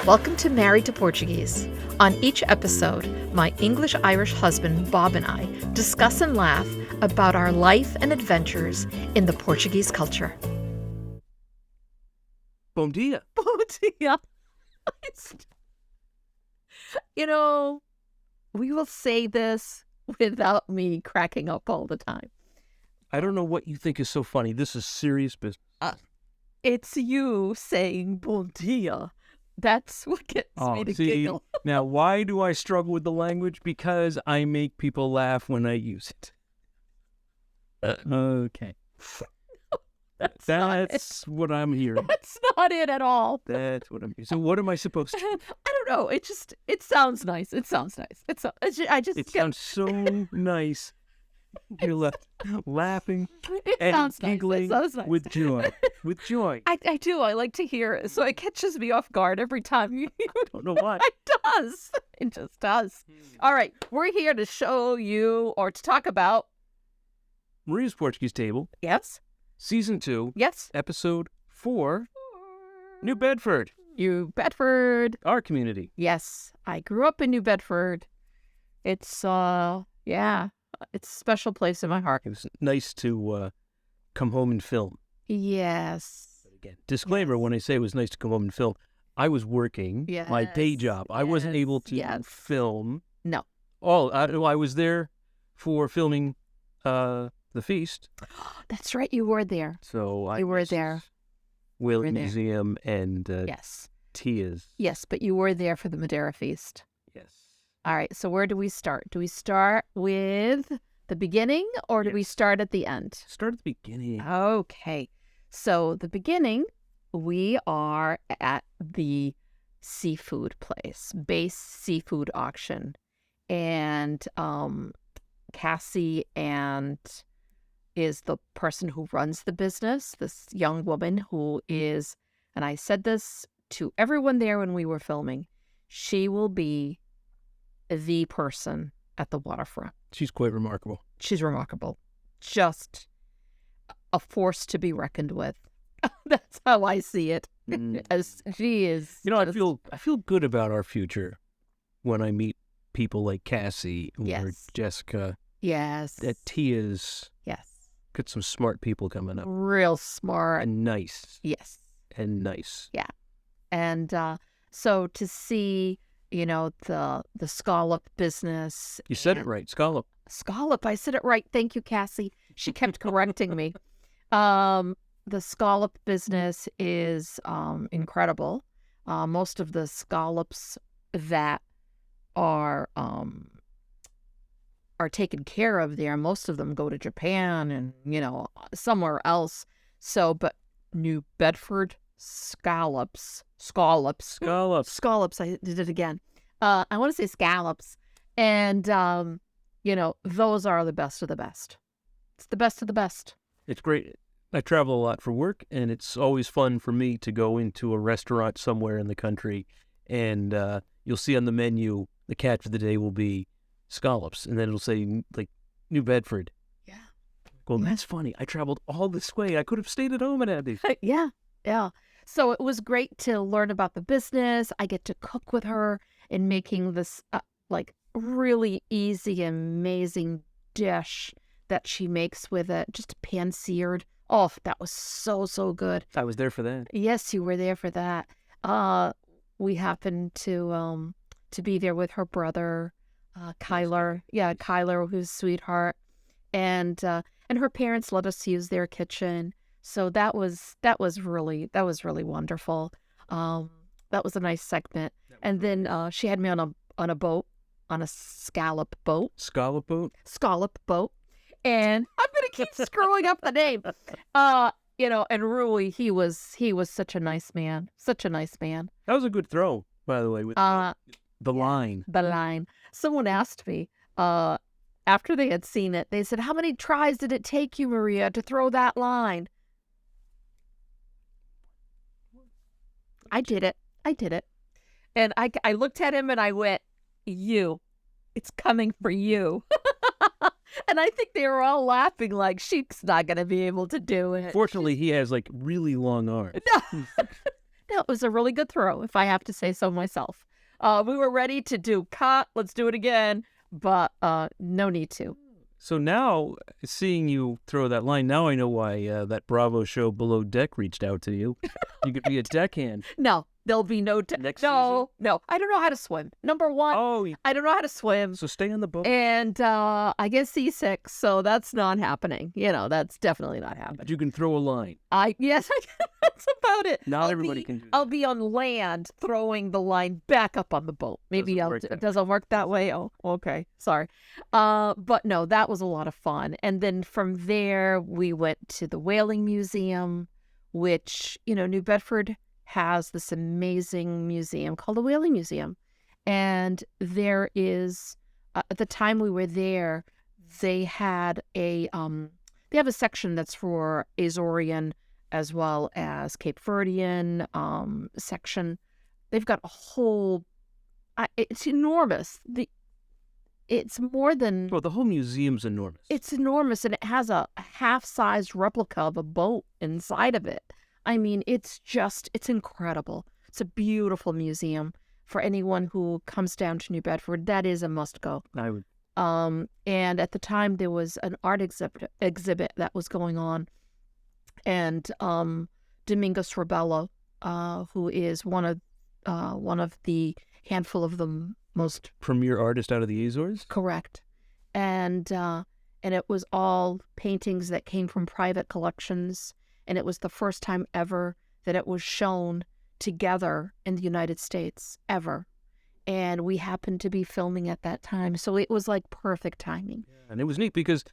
Welcome to Married to Portuguese. On each episode, my English-Irish husband, Bob, and I discuss and laugh about our life and adventures in the Portuguese culture. Bom dia. Bom dia. You know, we will say this without me cracking up all the time. I don't know what you think is so funny. This is serious business. It's you saying bon dia. That's what gets me to giggle. Now, why do I struggle with the language? Because I make people laugh when I use it. Okay. That's what I'm hearing. That's not it at all. That's what I'm hearing. So what am I supposed to do? I don't know. It sounds nice. It sounds nice. It sounds so nice. You're laughing and giggling nice. with joy. With joy. I do. I like to hear it. So it catches me off guard every time. You don't know why. It does. It just does. All right. We're here to show you or to talk about Maria's Portuguese Table. Yes. Season 2. Yes. Episode 4. New Bedford. New Bedford. Our community. Yes. I grew up in New Bedford. It's, it's a special place in my heart. It was nice to come home and film. Yes. But again, disclaimer, when I say it was nice to come home and film, I was working my day job. I wasn't able to film. No. I was there for filming the feast. That's right. You were there. So you were there. Will Museum and Tia's. Yes, but you were there for the Madeira Feast. Yes. All right, so where do we start? Do we start with the beginning or do we start at the end? Start at the beginning. Okay, so the beginning, we are at the seafood place, base seafood auction. And Cassie is the person who runs the business, this young woman who is, and I said this to everyone there when we were filming, she will be the person at the waterfront. She's quite remarkable. She's remarkable. Just a force to be reckoned with. That's how I see it. As she is. You know, I feel good about our future when I meet people like Cassie or Jessica. Yes. At Tia's. Yes. Got some smart people coming up. Real smart. And nice. Yes. And nice. Yeah. And so to see, you know, the scallop business. You said it right, scallop. Scallop, I said it right. Thank you, Cassie. She kept correcting me. The scallop business is incredible. Most of the scallops that are taken care of there, most of them go to Japan and, you know, somewhere else. So, but New Bedford scallops, I did it again. I want to say scallops. And, you know, those are the best of the best. It's the best of the best. It's great. I travel a lot for work, and it's always fun for me to go into a restaurant somewhere in the country, and you'll see on the menu, the catch for the day will be scallops, and then it'll say, like, New Bedford. Yeah. Well, that's funny. I traveled all this way. I could have stayed at home and had these. Yeah. So it was great to learn about the business. I get to cook with her in making this, like, really easy, amazing dish that she makes with it. Just pan-seared. Oh, that was so good. I was there for that. Yes, you were there for that. We happened to be there with her brother, Kyler. Yeah, Kyler, who's a sweetheart, and her parents let us use their kitchen. So that was really wonderful. That was a nice segment. And then she had me on a boat, on a scallop boat. Scallop boat. And I'm gonna keep screwing up the name. You know, and Rui, he was such a nice man. Such a nice man. That was a good throw, by the way, with the line. The line. Someone asked me, after they had seen it, they said, "How many tries did it take you, Maria, to throw that line?" I did it. And I looked at him and I went, it's coming for you. And I think they were all laughing like she's not going to be able to do it. Fortunately, he has like really long arms. No. That was a really good throw, if I have to say so myself. We were ready to do cut. Let's do it again, but no need to. So now, seeing you throw that line, now I know why that Bravo show Below Deck reached out to you. You could be a deckhand. No, there'll be no Next no, no. I don't know how to swim. Number one, Oh, I don't know how to swim. so stay on the boat. And I get seasick, so that's not happening. That's definitely not happening. But you can throw a line. Yes, that's about it. Not everybody can do that. I'll be on land throwing the line back up on the boat. Maybe it doesn't work that way. Oh, okay. Sorry. But no, that was a lot of fun. And then from there, we went to the Whaling Museum, which, New Bedford has this amazing museum called the Whaling Museum. And there is, at the time we were there, they had they have a section that's for Azorean as well as Cape Verdean section. They've got a whole, it's enormous. It's more than... Well, the whole museum's enormous. It's enormous, and it has a half-sized replica of a boat inside of it. I mean, it's incredible. It's a beautiful museum. For anyone who comes down to New Bedford, that is a must-go. I would. And at the time, there was an art exhibit that was going on. And Domingos Rebello, who is one of the handful of the most Premier artist out of the Azores? Correct. And it was all paintings that came from private collections. And it was the first time ever that it was shown together in the United States, ever. And we happened to be filming at that time. So it was like perfect timing. Yeah, and it was neat because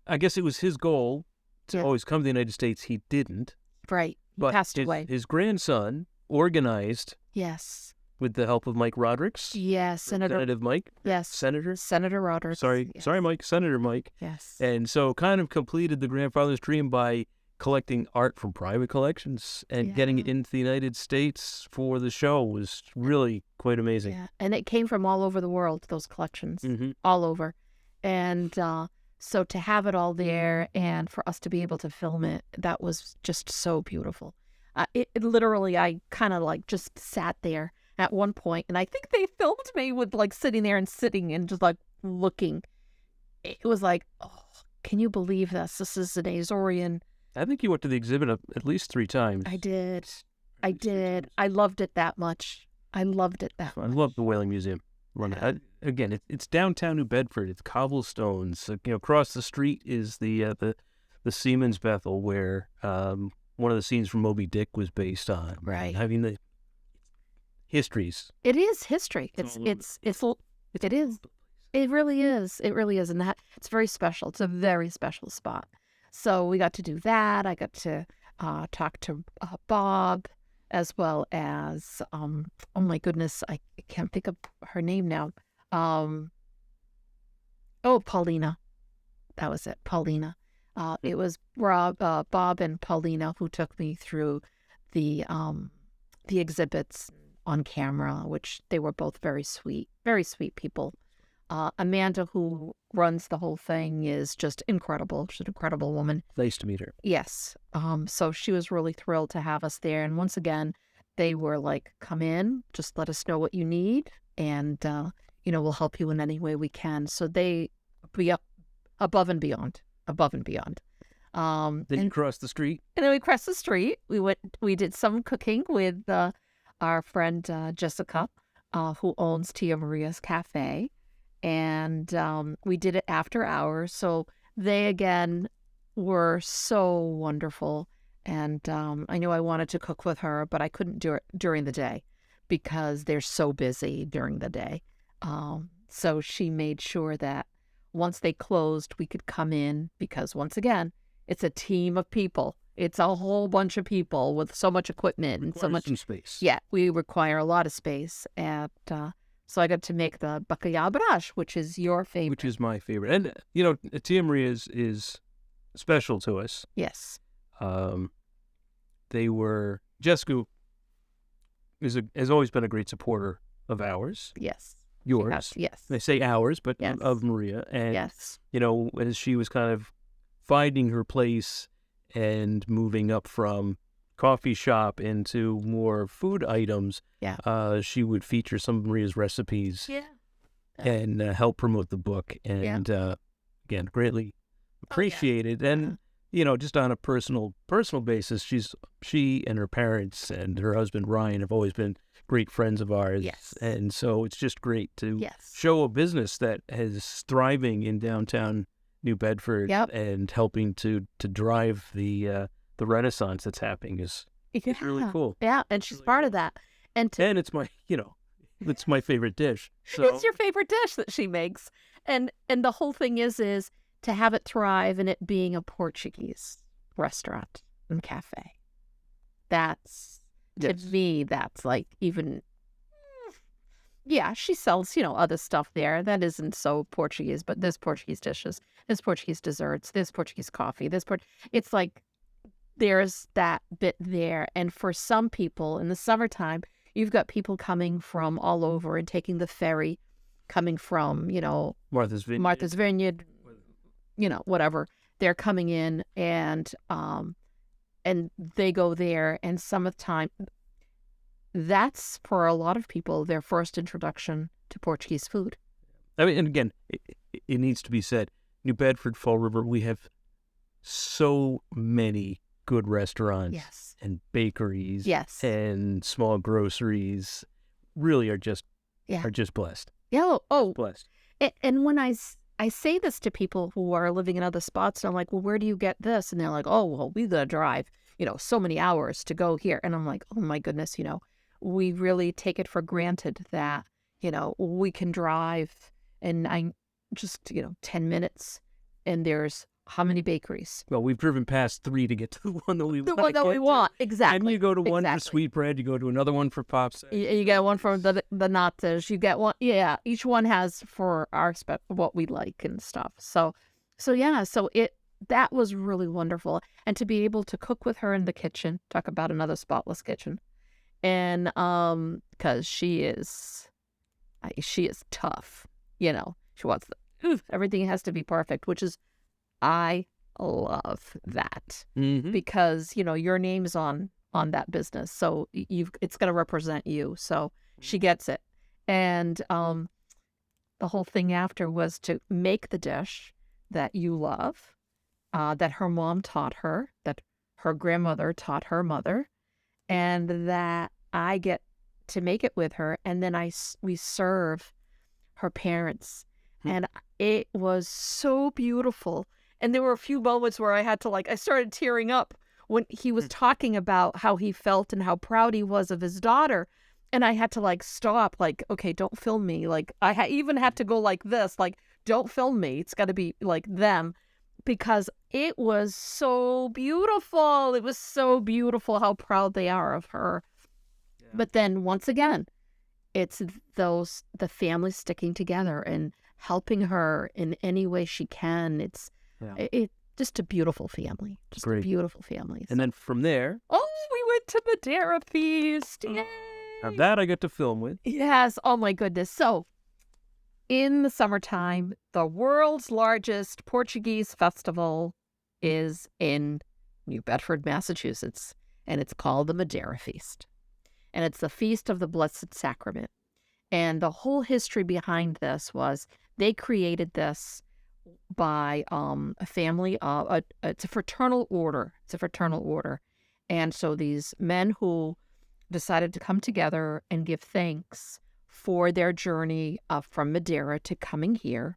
I guess it was his goal to always come to the United States. He didn't. Right. He But passed away. His grandson organized, Yes. with the help of Mike Rodericks. Yes. Representative Mike. Yes. Senator Roderick. Sorry, Yes. sorry, Mike. Senator Mike. Yes. And so kind of completed the grandfather's dream by collecting art from private collections and getting it into the United States for the show was really quite amazing. Yeah. And it came from all over the world, those collections. Mm-hmm. All over. And so to have it all there and for us to be able to film it, that was just so beautiful. It literally, I kind of like just sat there at one point, and I think they filmed me with like sitting there and just like looking. It was like, oh, can you believe this? This is an Azorean. I think you went to the exhibit at least 3 times. I did. I loved it that much. I loved it that much. I love the Whaling Museum. Again, it's downtown New Bedford. It's cobblestones. Across the street is the Seaman's Bethel, where one of the scenes from Moby Dick was based on. Right. I mean, the histories. It is history. It is. It really is. It really is. And it's very special. It's a very special spot. So we got to do that. I got to talk to Bob, as well as, oh my goodness, I can't think of her name now. Paulina. That was it, Paulina. It was Bob and Paulina who took me through the exhibits on camera, which they were both very sweet people. Amanda, who runs the whole thing, is just incredible. She's an incredible woman. Nice to meet her. Yes. So she was really thrilled to have us there. And once again, they were like, come in, just let us know what you need. And, we'll help you in any way we can. So they be up above and beyond. Then you crossed the street. And then we crossed the street. We did some cooking with our friend Jessica, who owns Tia Maria's Cafe. And we did it after hours. So they, again, were so wonderful. And I knew I wanted to cook with her, but I couldn't do it during the day because they're so busy during the day. So she made sure that once they closed, we could come in because, once again, it's a team of people. It's a whole bunch of people with so much equipment and so much space. Yeah, we require a lot of space. And so I got to make the bacalhau brás, which is your favorite. Which is my favorite. And, Tia Maria is special to us. Yes. Jessica has always been a great supporter of ours. Yes. Yours. Yes. They say ours, but yes. of Maria. And, yes. As she was kind of finding her place and moving up from coffee shop into more food items, Yeah. she would feature some of Maria's recipes Yeah. and help promote the book. Yeah. And again, greatly Oh, yeah. appreciated. And just on a personal basis, she and her parents and her husband Ryan have always been great friends of ours. Yes. And so it's just great to Yes. show a business that is thriving in downtown New Bedford and helping to drive the renaissance that's happening is really cool. Yeah, and she's Really part cool. of that. And it's my it's my favorite dish. So. it's your favorite dish that she makes. And the whole thing is to have it thrive and it being a Portuguese restaurant and cafe. That's to me, that's like even yeah, she sells, other stuff there that isn't so Portuguese, but there's Portuguese dishes, there's Portuguese desserts, there's Portuguese coffee, it's like there's that bit there. And for some people in the summertime, you've got people coming from all over and taking the ferry, coming from, Martha's Vineyard, whatever. They're coming in and they go there, and some of the time, that's for a lot of people their first introduction to Portuguese food. I mean, and again, it needs to be said, New Bedford, Fall River, we have so many good restaurants and bakeries and small groceries. Really are just blessed. Yeah. Oh, blessed. And when I say this to people who are living in other spots, and I'm like, well, where do you get this? And they're like, oh, well, we gotta drive, so many hours to go here. And I'm like, oh my goodness, we really take it for granted that, we can drive and I just, 10 minutes and there's how many bakeries? Well, we've driven past 3 to get to the one that we want. The one that we want, exactly. And you go to one for sweetbread, you go to another one for pops. You get one for the natas. You get one, each one has for our what we like and stuff. So that was really wonderful. And to be able to cook with her in the kitchen, talk about another spotless kitchen. And because she is tough, she wants everything has to be perfect, which is, I love that because, your name's on that business. So it's going to represent you. So she gets it. And the whole thing after was to make the dish that you love, that her mom taught her, that her grandmother taught her mother, and that I get to make it with her. And then we serve her parents. And it was so beautiful. And there were a few moments where I had to I started tearing up when he was talking about how he felt and how proud he was of his daughter. And I had to stop, okay, don't film me. I even had to go like this, don't film me. It's got to be like them, because it was so beautiful. It was so beautiful how proud they are of her. Yeah. But then once again, it's the family sticking together and helping her in any way she can. It's just a beautiful family. Just a beautiful family. And then from there... Oh, we went to Madeira Feast. Yay! Now that I get to film with. Yes. Oh, my goodness. So, in the summertime, the world's largest Portuguese festival is in New Bedford, Massachusetts, and it's called the Madeira Feast. And it's the Feast of the Blessed Sacrament. And the whole history behind this was they created this by a family, it's a fraternal order. It's a fraternal order. And so these men who decided to come together and give thanks for their journey from Madeira to coming here.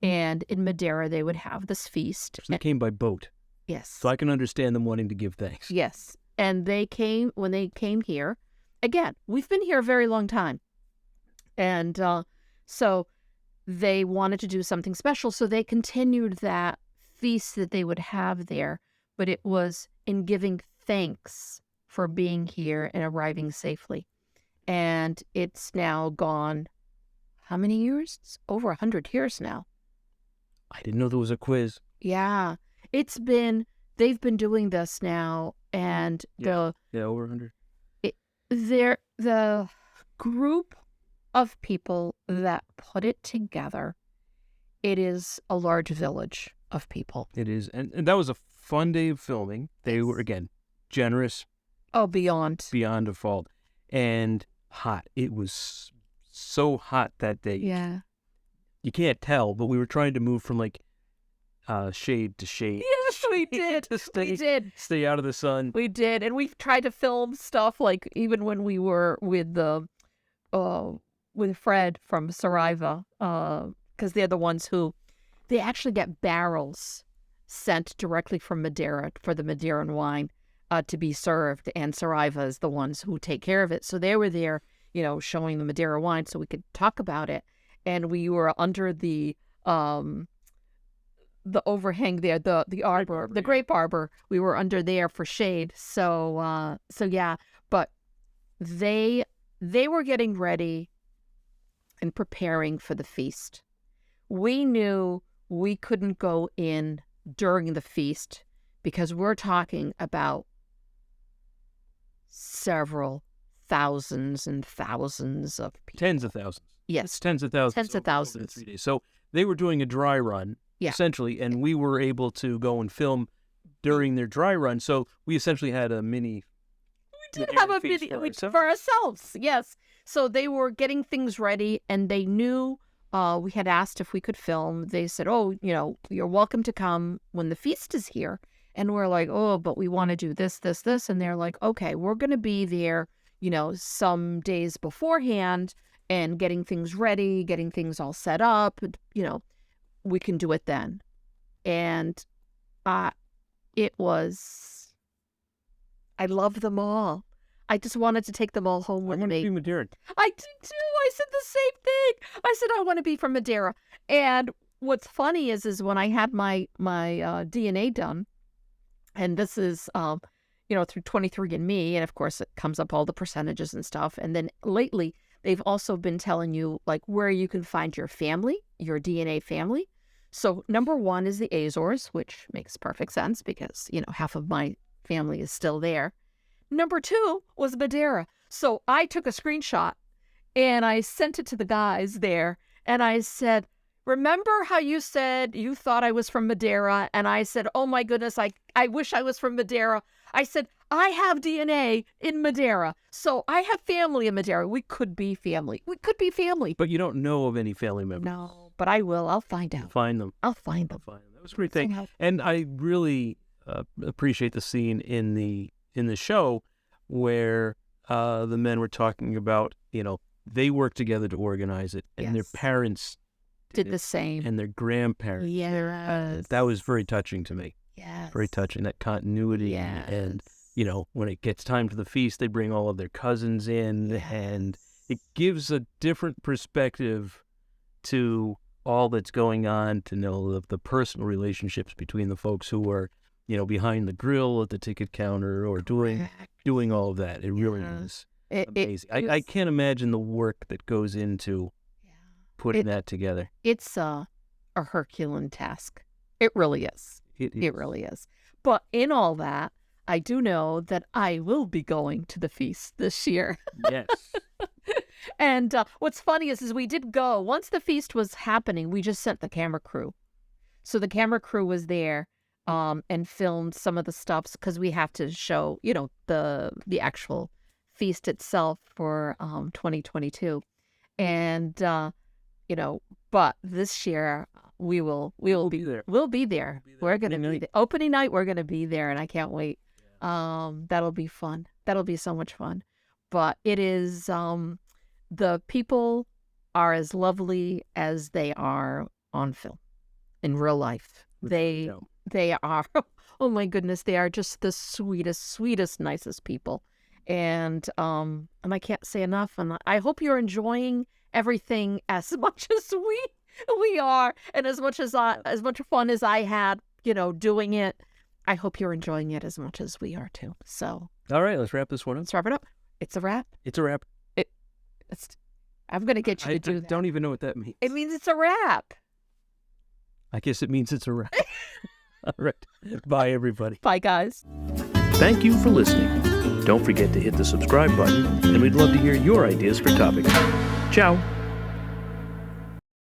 And in Madeira, they would have this feast. So they came by boat. Yes. So I can understand them wanting to give thanks. Yes. And when they came here, again, we've been here a very long time. And so they wanted to do something special. So they continued that feast that they would have there. But it was in giving thanks for being here and arriving safely. And it's now gone, how many years? It's over 100 years now. I didn't know there was a quiz. Yeah. They've been doing this now. And over 100. The group of people that put it together, it is a large village of people. It is. And that was a fun day of filming. They were, again, generous, Oh, beyond. beyond a fault, and hot. It was so hot that day. Yeah. You can't tell, but we were trying to move from like shade to shade. Yes, we did. We did. Stay out of the sun. We did, and we tried to film stuff like even when we were with Fred from Sariva, because they're the ones who they actually get barrels sent directly from Madeira for the Madeiran wine to be served, and Sariva is the ones who take care of it. So they were there, showing the Madeira wine so we could talk about it, and we were under the overhang there, the arbor, the grape arbor. We were under there for shade. So yeah, but they were getting ready and preparing for the feast. We knew we couldn't go in during the feast because we're talking about several thousands and thousands of people. Tens of thousands. Yes. It's tens of thousands. Tens of thousands. Over the 3 days. So they were doing a dry run, essentially, and we were able to go and film during their dry run. So we essentially had a mini. We did have a mini for ourselves. Yes. So they were getting things ready, and they knew we had asked if we could film. They said, "Oh, you're welcome to come when the feast is here." And we're like, "Oh, but we want to do this, this, this." And they're like, "Okay, we're going to be there, some days beforehand and getting things ready, getting things all set up. We can do it then." And it was, I love them all. I just wanted to take them all home with me. I want to be Madeiran. I did too. I said the same thing. I said, I want to be from Madeira. And what's funny is when I had my DNA done, and this is, through 23andMe, and of course it comes up all the percentages and stuff. And then lately, they've also been telling you like where you can find your family, your DNA family. So number 1 is the Azores, which makes perfect sense because, half of my family is still there. Number 2 was Madeira. So I took a screenshot and I sent it to the guys there. And I said, "Remember how you said you thought I was from Madeira?" And I said, "Oh my goodness, I wish I was from Madeira." I said, "I have DNA in Madeira. So I have family in Madeira. We could be family. We could be family." But you don't know of any family members. No, but I will. I'll find out. Find them. I'll find them. That was a great thing. And I really appreciate the scene in the show where the men were talking about, they worked together to organize it, and their parents did the same, and their grandparents. Yes. That was very touching to me. Yes. Very touching, that continuity. Yes. And, when it gets time for the feast, they bring all of their cousins in, and it gives a different perspective to all that's going on, to know the personal relationships between the folks who are, behind the grill at the ticket counter or doing all of that. It really is amazing. I can't imagine the work that goes into putting that together. It's a Herculean task. It really is. It really is. But in all that, I do know that I will be going to the feast this year. Yes. And what's funny is we did go. Once the feast was happening, we just sent the camera crew. So the camera crew was there and filmed some of the stuff because we have to show, the actual feast itself for 2022. And, but this year we'll be there. We'll be there. We're going to be there. Opening night, we're going to be there, and I can't wait. That'll be fun. That'll be so much fun. But it is, the people are as lovely as they are on film in real life. They are, oh my goodness, they are just the sweetest, nicest people. And I can't say enough. And I hope you're enjoying everything as much as we are, and as much fun as I had, doing it. I hope you're enjoying it as much as we are too. So, all right, let's wrap this one up. Let's wrap it up. It's a wrap. It's a wrap. I'm going to get you to do that. I don't even know what that means. It means it's a wrap. I guess it means it's a wrap. All right. Bye, everybody. Bye, guys. Thank you for listening. Don't forget to hit the subscribe button, and we'd love to hear your ideas for topics. Ciao.